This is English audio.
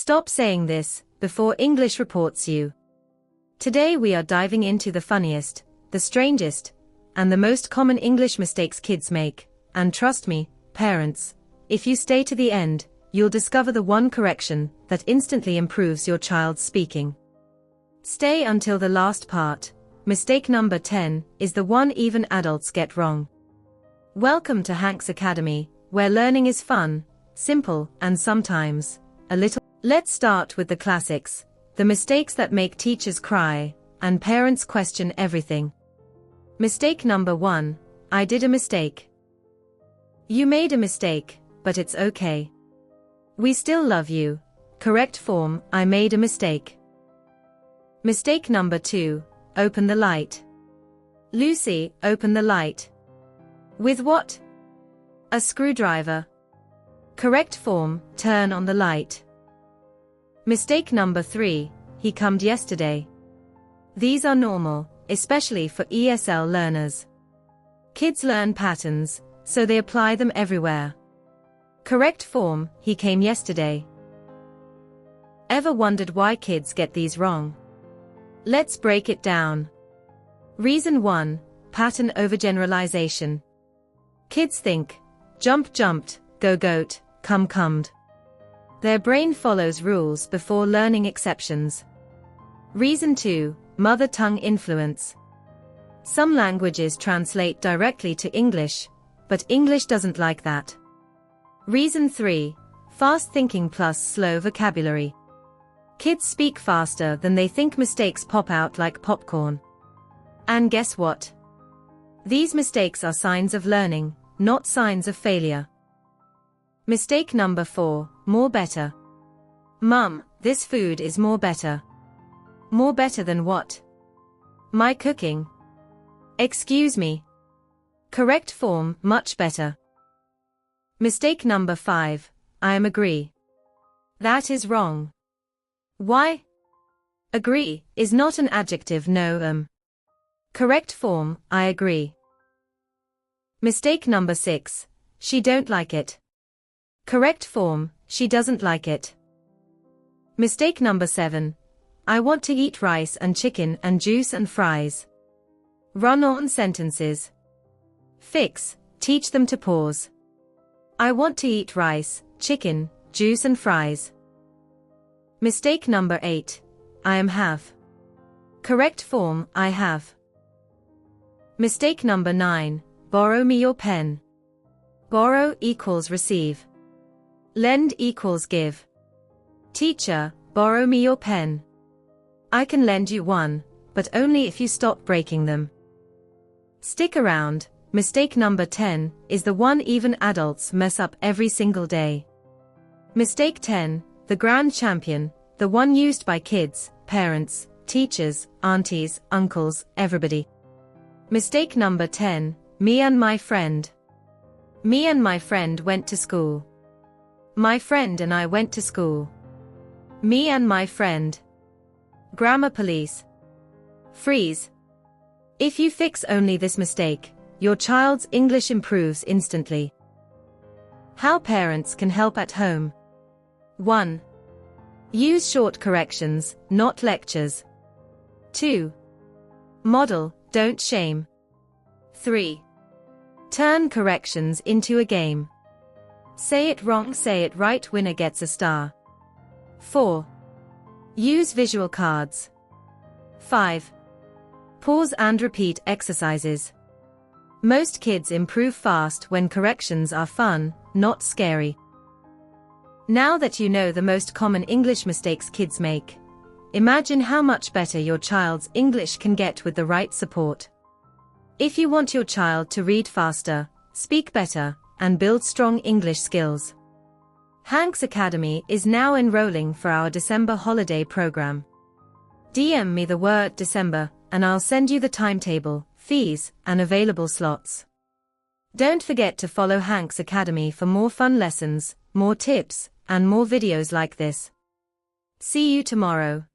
Stop saying this before English reports you. Today we are diving into the funniest, the strangest, and the most common English mistakes kids make, and trust me, parents, if you stay to the end, you'll discover the one correction that instantly improves your child's speaking. Stay until the last part. Mistake number 10 is the one even adults get wrong. Welcome to Hank's Academy, where learning is fun, simple, and sometimes a little. Let's start with the classics, the mistakes that make teachers cry, and parents question everything. Mistake number 1, I did a mistake. You made a mistake, but it's okay. We still love you. Correct form, I made a mistake. Mistake number 2, open the light. Lucy, open the light. With what? A screwdriver. Correct form, turn on the light. Mistake number 3, he comed yesterday. These are normal, especially for ESL learners. Kids learn patterns, so they apply them everywhere. Correct form, he came yesterday. Ever wondered why kids get these wrong? Let's break it down. Reason 1, pattern overgeneralization. Kids think, jump jumped, go goat, come comed. Their brain follows rules before learning exceptions. Reason 2, mother tongue influence. Some languages translate directly to English, but English doesn't like that. Reason 3, fast thinking plus slow vocabulary. Kids speak faster than they think, mistakes pop out like popcorn. And guess what? These mistakes are signs of learning, not signs of failure. Mistake number 4, more better. Mum, this food is more better. More better than what? My cooking. Excuse me. Correct form, much better. Mistake number 5, I am agree. That is wrong. Why? Agree is not an adjective, no. Correct form, I agree. Mistake number 6, she don't like it. Correct form, she doesn't like it. Mistake number 7, I want to eat rice and chicken and juice and fries. Run-on sentences. Fix, teach them to pause. I want to eat rice, chicken, juice and fries. Mistake number 8, I am have. Correct form, I have. Mistake number 9, borrow me your pen. Borrow equals receive. Lend equals give. Teacher, borrow me your pen. I can lend you one, but only if you stop breaking them. Stick around. Mistake number 10 is the one even adults mess up every single day. Mistake 10, the grand champion, the one used by kids, parents, teachers, aunties, uncles, everybody. Mistake number 10, me and my friend. Me and my friend went to school. My friend and I went to school. Me and my friend. Grammar police. Freeze. If you fix only this mistake, your child's English improves instantly. How parents can help at home. 1. Use short corrections, not lectures. 2. Model, don't shame. 3. Turn corrections into a game. Say it wrong, say it right, winner gets a star. 4. Use visual cards. 5. Pause and repeat exercises. Most kids improve fast when corrections are fun, not scary. Now that you know the most common English mistakes kids make, imagine how much better your child's English can get with the right support. If you want your child to read faster, speak better, and build strong English skills, Hank's Academy is now enrolling for our December holiday program. DM me the word December, and I'll send you the timetable, fees, and available slots. Don't forget to follow Hank's Academy for more fun lessons, more tips, and more videos like this. See you tomorrow.